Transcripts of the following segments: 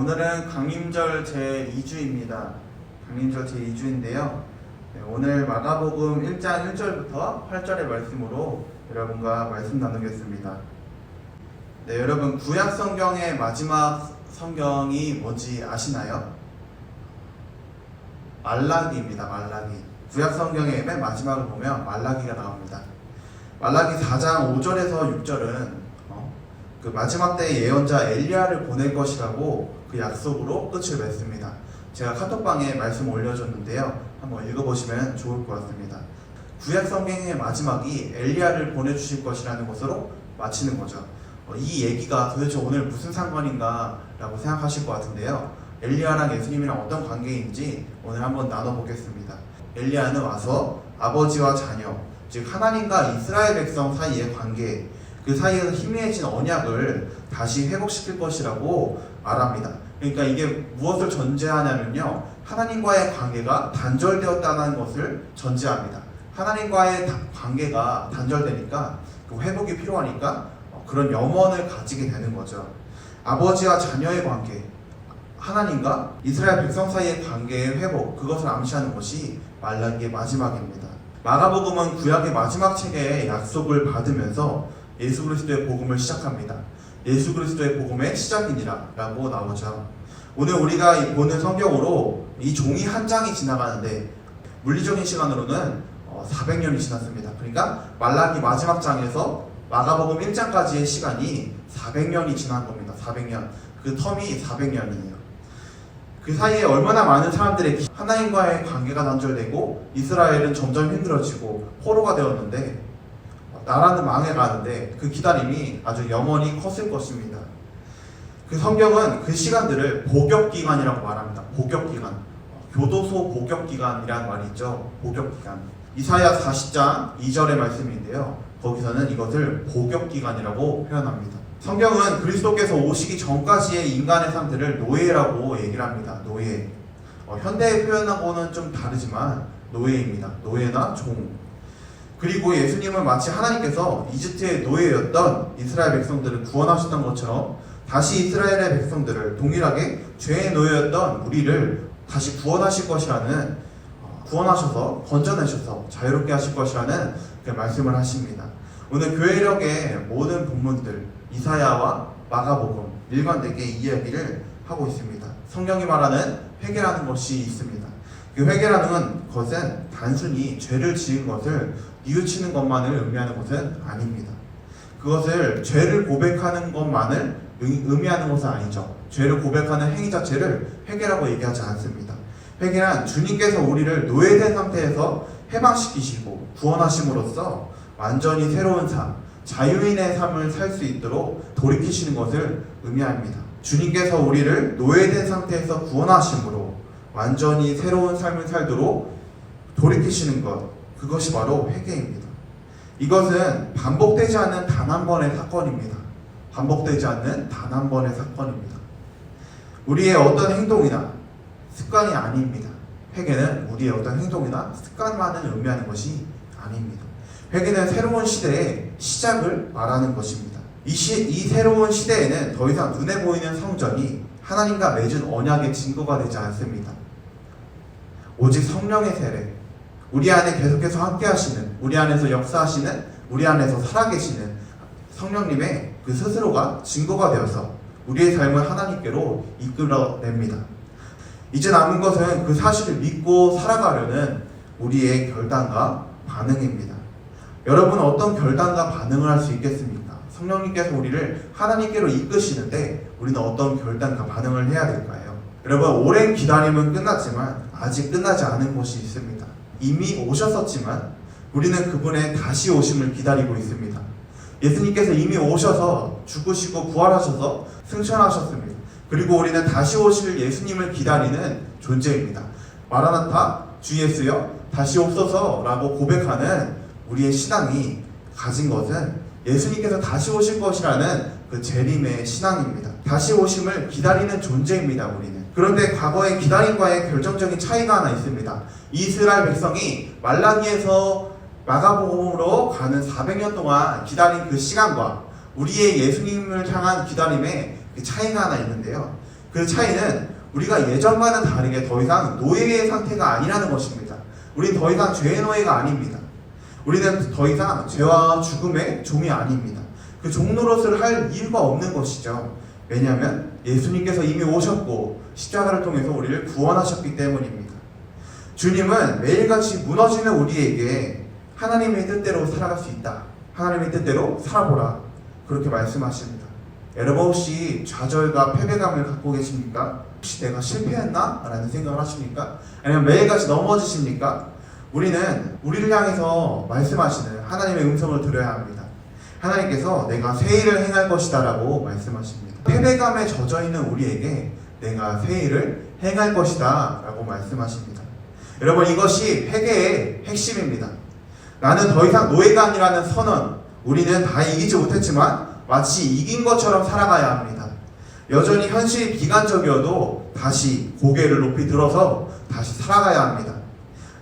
오늘은 강림절 제2주입니다. 강림절 제2주인데요. 오늘 마가복음 1장 1절부터 8절의 말씀으로 여러분과 말씀 나누겠습니다. 네, 여러분 구약 성경의 마지막 성경이 뭔지 아시나요? 말라기입니다. 말라기. 구약 성경의 맨 마지막을 보면 말라기가 나옵니다. 말라기 4장 5절에서 6절은 그 마지막 때의 예언자 엘리야를 보낼 것이라고 그 약속으로 끝을 맺습니다. 제가 카톡방에 말씀 올려줬는데요. 한번 읽어보시면 좋을 것 같습니다. 구약 성경의 마지막이 엘리야를 보내주실 것이라는 것으로 마치는 거죠. 이 얘기가 도대체 오늘 무슨 상관인가 라고 생각하실 것 같은데요. 엘리야랑 예수님이랑 어떤 관계인지 오늘 한번 나눠보겠습니다. 엘리야는 와서 아버지와 자녀, 즉 하나님과 이스라엘 백성 사이의 관계, 그 사이에서 희미해진 언약을 다시 회복시킬 것이라고 말합니다. 그러니까 이게 무엇을 전제하냐면요, 하나님과의 관계가 단절되었다는 것을 전제합니다. 하나님과의 관계가 단절되니까 그 회복이 필요하니까 그런 염원을 가지게 되는 거죠. 아버지와 자녀의 관계, 하나님과 이스라엘 백성 사이의 관계의 회복, 그것을 암시하는 것이 말라기의 마지막입니다. 마가복음은 구약의 마지막 책의 약속을 받으면서 예수 그리스도의 복음을 시작합니다. 예수 그리스도의 복음의 시작이니라 라고 나오죠. 오늘 우리가 보는 성경으로 이 종이 한 장이 지나가는데 물리적인 시간으로는 400년이 지났습니다. 그러니까 말라기 마지막 장에서 마가복음 1장까지의 시간이 400년이 지난 겁니다. 400년. 그 텀이 400년이에요. 그 사이에 얼마나 많은 사람들의 하나님과의 관계가 단절되고 이스라엘은 점점 힘들어지고 포로가 되었는데 나라는 망해가는데 그 기다림이 아주 영원히 컸을 것입니다. 그 성경은 그 시간들을 복역기간이라고 말합니다. 복역기간. 교도소 복역기간이라는 말이 있죠. 복역기간. 이사야 40장 2절의 말씀인데요. 거기서는 이것을 복역기간이라고 표현합니다. 성경은 그리스도께서 오시기 전까지의 인간의 상태를 노예라고 얘기를 합니다. 노예. 현대의 표현하고는 좀 다르지만 노예입니다. 노예나 종. 그리고 예수님은 마치 하나님께서 이집트의 노예였던 이스라엘 백성들을 구원하셨던 것처럼 다시 이스라엘의 백성들을 동일하게 죄의 노예였던 우리를 다시 구원하실 것이라는, 구원하셔서 건져내셔서 자유롭게 하실 것이라는 그 말씀을 하십니다. 오늘 교회력의 모든 본문들, 이사야와 마가복음 일관되게 이야기를 하고 있습니다. 성경이 말하는 회개라는 것이 있습니다. 그 회개라는 것은 단순히 죄를 지은 것을 뉘우치는 것만을 의미하는 것은 아닙니다. 그것을 죄를 고백하는 것만을 의미하는 것은 아니죠. 죄를 고백하는 행위 자체를 회개라고 얘기하지 않습니다. 회개란 주님께서 우리를 노예된 상태에서 해방시키시고 구원하심으로써 완전히 새로운 삶, 자유인의 삶을 살 수 있도록 돌이키시는 것을 의미합니다. 주님께서 우리를 노예된 상태에서 구원하심으로 완전히 새로운 삶을 살도록 돌이키시는 것, 그것이 바로 회개입니다. 이것은 반복되지 않는 단 한 번의 사건입니다. 반복되지 않는 단 한 번의 사건입니다. 우리의 어떤 행동이나 습관이 아닙니다. 회개는 우리의 어떤 행동이나 습관만을 의미하는 것이 아닙니다. 회개는 새로운 시대의 시작을 말하는 것입니다. 이 새로운 시대에는 더 이상 눈에 보이는 성전이 하나님과 맺은 언약의 증거가 되지 않습니다. 오직 성령의 세례, 우리 안에 계속해서 함께 하시는, 우리 안에서 역사하시는, 우리 안에서 살아계시는 성령님의 그 스스로가 증거가 되어서 우리의 삶을 하나님께로 이끌어냅니다. 이제 남은 것은 그 사실을 믿고 살아가려는 우리의 결단과 반응입니다. 여러분은 어떤 결단과 반응을 할 수 있겠습니까? 성령님께서 우리를 하나님께로 이끄시는데 우리는 어떤 결단과 반응을 해야 될까요? 여러분, 오랜 기다림은 끝났지만 아직 끝나지 않은 것이 있습니다. 이미 오셨었지만 우리는 그분의 다시 오심을 기다리고 있습니다. 예수님께서 이미 오셔서 죽으시고 부활하셔서 승천하셨습니다. 그리고 우리는 다시 오실 예수님을 기다리는 존재입니다. 마라나타, 주 예수여 다시 옵소서 라고 고백하는 우리의 신앙이 가진 것은 예수님께서 다시 오실 것이라는 그 재림의 신앙입니다. 다시 오심을 기다리는 존재입니다. 우리는. 그런데 과거의 기다림과의 결정적인 차이가 하나 있습니다. 이스라엘 백성이 말라기에서 마가복음으로 가는 400년 동안 기다린 그 시간과 우리의 예수님을 향한 기다림의 그 차이가 하나 있는데요. 그 차이는 우리가 예전과는 다르게 더 이상 노예의 상태가 아니라는 것입니다. 우리는 더 이상 죄의 노예가 아닙니다. 우리는 더 이상 죄와 죽음의 종이 아닙니다. 그 종 노릇을 할 이유가 없는 것이죠. 왜냐하면 예수님께서 이미 오셨고 십자가를 통해서 우리를 구원하셨기 때문입니다. 주님은 매일같이 무너지는 우리에게 하나님의 뜻대로 살아갈 수 있다. 하나님의 뜻대로 살아보라. 그렇게 말씀하십니다. 여러분 혹시 좌절과 패배감을 갖고 계십니까? 혹시 내가 실패했나? 라는 생각을 하십니까? 아니면 매일같이 넘어지십니까? 우리는 우리를 향해서 말씀하시는 하나님의 음성을 들어야 합니다. 하나님께서 내가 새 일을 행할 것이다 라고 말씀하십니다. 패배감에 젖어있는 우리에게 내가 새 일을 행할 것이다 라고 말씀하십니다. 여러분 이것이 회개의 핵심입니다. 나는 더 이상 노예가 아니라는 선언. 우리는 다 이기지 못했지만 마치 이긴 것처럼 살아가야 합니다. 여전히 현실이 비관적이어도 다시 고개를 높이 들어서 다시 살아가야 합니다.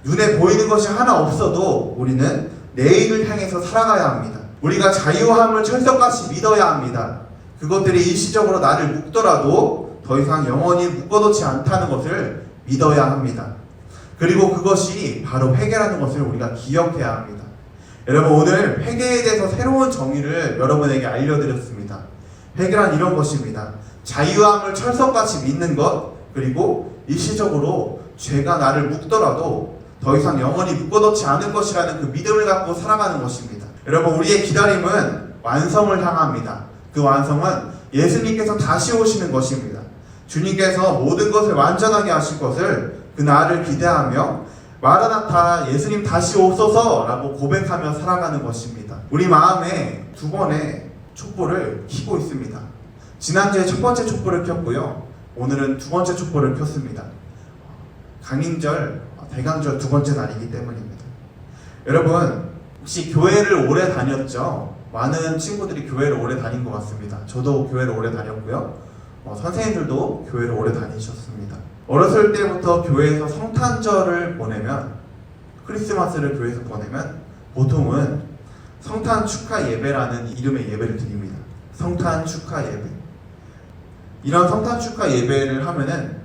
눈에 보이는 것이 하나 없어도 우리는 내일을 향해서 살아가야 합니다. 우리가 자유함을 철석같이 믿어야 합니다. 그것들이 일시적으로 나를 묶더라도 더 이상 영원히 묶어놓지 않다는 것을 믿어야 합니다. 그리고 그것이 바로 회개라는 것을 우리가 기억해야 합니다. 여러분 오늘 회개에 대해서 새로운 정의를 여러분에게 알려드렸습니다. 회개란 이런 것입니다. 자유함을 철석같이 믿는 것, 그리고 일시적으로 죄가 나를 묶더라도 더 이상 영원히 묶어놓지 않을 것이라는 그 믿음을 갖고 살아가는 것입니다. 여러분 우리의 기다림은 완성을 향합니다. 그 완성은 예수님께서 다시 오시는 것입니다. 주님께서 모든 것을 완전하게 하실 것을 그 날을 기대하며 마라나타 예수님 다시 오소서 라고 고백하며 살아가는 것입니다. 우리 마음에 두 번의 촛불을 켜고 있습니다. 지난주에 첫 번째 촛불을 켰고요. 오늘은 두 번째 촛불을 켰습니다. 강인절, 대강절 두 번째 날이기 때문입니다. 여러분 혹시 교회를 오래 다녔죠? 많은 친구들이 교회를 오래 다닌 것 같습니다. 저도 교회를 오래 다녔고요. 선생님들도 교회를 오래 다니셨습니다. 어렸을 때부터 교회에서 성탄절을 보내면, 크리스마스를 교회에서 보내면 보통은 성탄 축하 예배라는 이름의 예배를 드립니다. 성탄 축하 예배. 이런 성탄 축하 예배를 하면은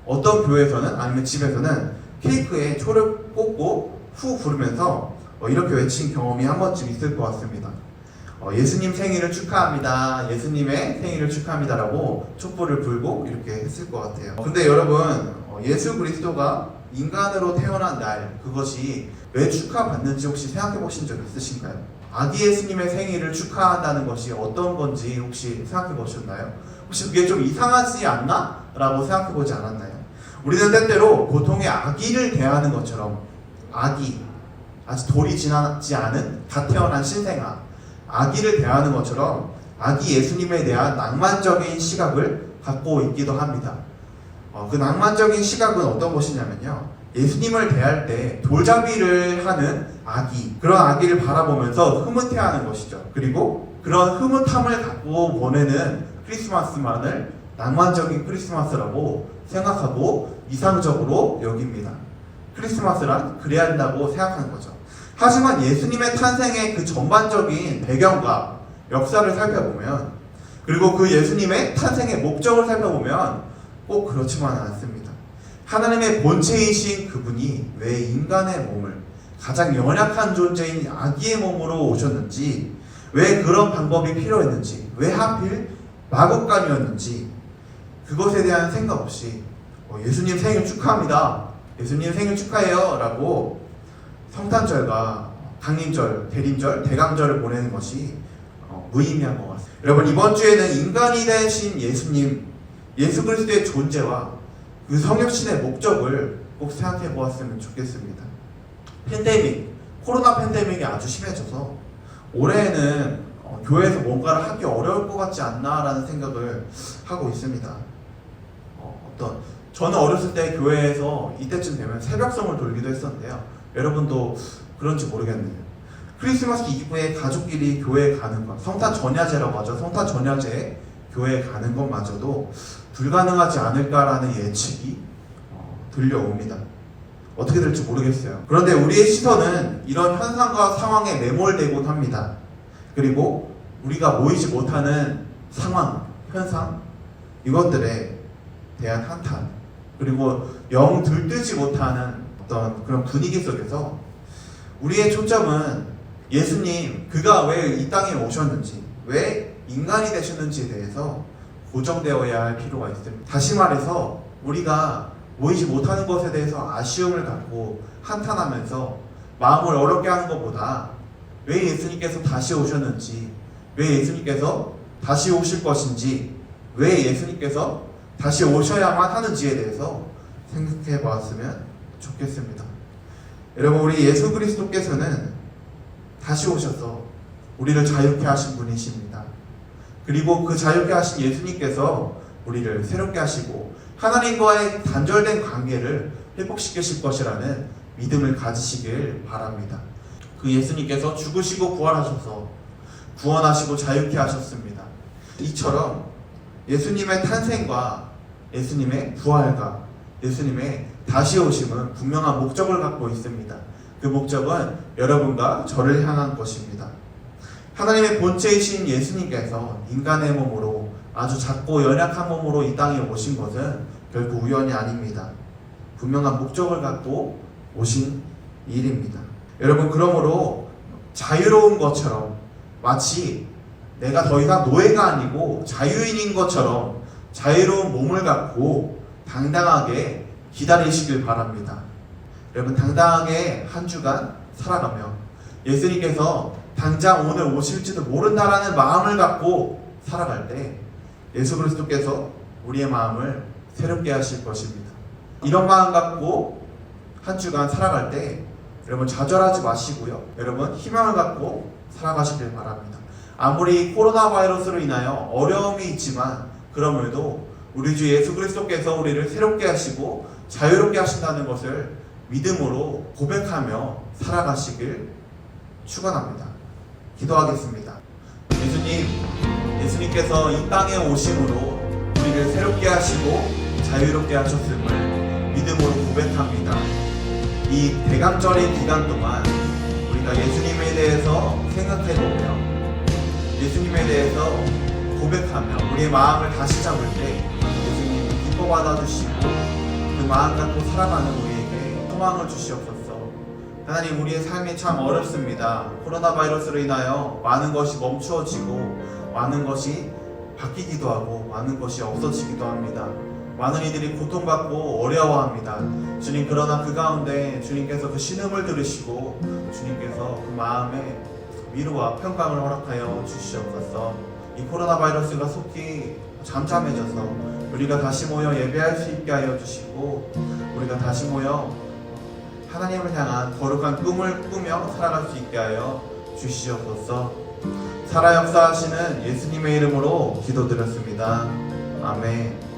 어떤 교회에서는 아니면 집에서는 케이크에 초를 꽂고 후 부르면서 이렇게 외친 경험이 한 번쯤 있을 것 같습니다. 예수님 생일을 축하합니다. 예수님의 생일을 축하합니다라고 촛불을 불고 이렇게 했을 것 같아요. 근데 여러분 예수 그리스도가 인간으로 태어난 날 그것이 왜 축하받는지 혹시 생각해 보신 적 있으신가요? 아기 예수님의 생일을 축하한다는 것이 어떤 건지 혹시 생각해 보셨나요? 혹시 그게 좀 이상하지 않나? 라고 생각해 보지 않았나요? 우리는 때때로 보통의 아기를 대하는 것처럼 아기, 아직 돌이 지나지 않은 갓 태어난 신생아 아기를 대하는 것처럼 아기 예수님에 대한 낭만적인 시각을 갖고 있기도 합니다. 그 낭만적인 시각은 어떤 것이냐면요. 예수님을 대할 때 돌잡이를 하는 아기, 그런 아기를 바라보면서 흐뭇해하는 것이죠. 그리고 그런 흐뭇함을 갖고 보내는 크리스마스만을 낭만적인 크리스마스라고 생각하고 이상적으로 여깁니다. 크리스마스란 그래야 한다고 생각하는 거죠. 하지만 예수님의 탄생의 그 전반적인 배경과 역사를 살펴보면, 그리고 그 예수님의 탄생의 목적을 살펴보면 꼭 그렇지만은 않습니다. 하나님의 본체이신 그분이 왜 인간의 몸을, 가장 연약한 존재인 아기의 몸으로 오셨는지, 왜 그런 방법이 필요했는지, 왜 하필 마국간이었는지 그것에 대한 생각 없이 예수님 생일 축하합니다, 예수님 생일 축하해요 라고 성탄절과 강림절, 대림절, 대강절을 보내는 것이 무의미한 것 같습니다. 여러분 이번 주에는 인간이 되신 예수님, 예수 그리스도의 존재와 그 성육신의 목적을 꼭 생각해 보았으면 좋겠습니다. 팬데믹, 코로나 팬데믹이 아주 심해져서 올해에는 교회에서 뭔가를 하기 어려울 것 같지 않나라는 생각을 하고 있습니다. 저는 어렸을 때 교회에서 이때쯤 되면 새벽성을 돌기도 했었는데요. 여러분도 그런지 모르겠네요. 크리스마스 이후에 가족끼리 교회에 가는 것, 성탄 전야제라고 하죠. 성탄 전야제에 교회에 가는 것마저도 불가능하지 않을까라는 예측이 들려옵니다. 어떻게 될지 모르겠어요. 그런데 우리의 시선은 이런 현상과 상황에 매몰되곤 합니다. 그리고 우리가 모이지 못하는 상황, 현상, 이것들에 대한 한탄, 그리고 영 들뜨지 못하는 어떤 그런 분위기 속에서 우리의 초점은 예수님, 그가 왜 이 땅에 오셨는지, 왜 인간이 되셨는지에 대해서 고정되어야 할 필요가 있습니다. 다시 말해서 우리가 모이지 못하는 것에 대해서 아쉬움을 갖고 한탄하면서 마음을 어렵게 하는 것보다 왜 예수님께서 다시 오셨는지, 왜 예수님께서 다시 오실 것인지, 왜 예수님께서 다시 오셔야만 하는지에 대해서 생각해 보았으면 좋겠습니다. 여러분, 우리 예수 그리스도께서는 다시 오셔서 우리를 자유케 하신 분이십니다. 그리고 그 자유케 하신 예수님께서 우리를 새롭게 하시고 하나님과의 단절된 관계를 회복시키실 것이라는 믿음을 가지시길 바랍니다. 그 예수님께서 죽으시고 부활하셔서 구원하시고 자유케 하셨습니다. 이처럼 예수님의 탄생과 예수님의 부활과 예수님의 다시 오심은 분명한 목적을 갖고 있습니다. 그 목적은 여러분과 저를 향한 것입니다. 하나님의 본체이신 예수님께서 인간의 몸으로, 아주 작고 연약한 몸으로 이 땅에 오신 것은 결코 우연이 아닙니다. 분명한 목적을 갖고 오신 일입니다. 여러분, 그러므로 자유로운 것처럼, 마치 내가 더 이상 노예가 아니고 자유인인 것처럼 자유로운 몸을 갖고 당당하게 기다리시길 바랍니다. 여러분, 당당하게 한 주간 살아가며 예수님께서 당장 오늘 오실지도 모른다라는 마음을 갖고 살아갈 때 예수 그리스도께서 우리의 마음을 새롭게 하실 것입니다. 이런 마음 갖고 한 주간 살아갈 때 여러분, 좌절하지 마시고요, 여러분, 희망을 갖고 살아가시길 바랍니다. 아무리 코로나 바이러스로 인하여 어려움이 있지만 그럼에도 우리 주 예수 그리스도께서 우리를 새롭게 하시고 자유롭게 하신다는 것을 믿음으로 고백하며 살아가시길 축원합니다. 기도하겠습니다. 예수님께서 이 땅에 오심으로 우리를 새롭게 하시고 자유롭게 하셨음을 믿음으로 고백합니다. 이 대강절의 기간 동안 우리가 예수님에 대해서 생각해보며 예수님에 대해서 고백하며 우리의 마음을 다시 잡을 때 예수님이 기뻐 받아주시고 그 마음 갖고 살아가는 우리에게 소망을 주시옵소서. 하나님, 우리의 삶이 참 어렵습니다. 코로나 바이러스로 인하여 많은 것이 멈추어지고 많은 것이 바뀌기도 하고 많은 것이 없어지기도 합니다. 많은 이들이 고통받고 어려워합니다. 주님, 그러나 그 가운데 주님께서 그 신음을 들으시고 주님께서 그 마음에 위로와 평강을 허락하여 주시옵소서. 이 코로나 바이러스가 속히 잠잠해져서 우리가 다시 모여 예배할 수 있게 하여 주시고 우리가 다시 모여 하나님을 향한 거룩한 꿈을 꾸며 살아갈 수 있게 하여 주시옵소서. 살아 역사하시는 예수님의 이름으로 기도드렸습니다. 아멘.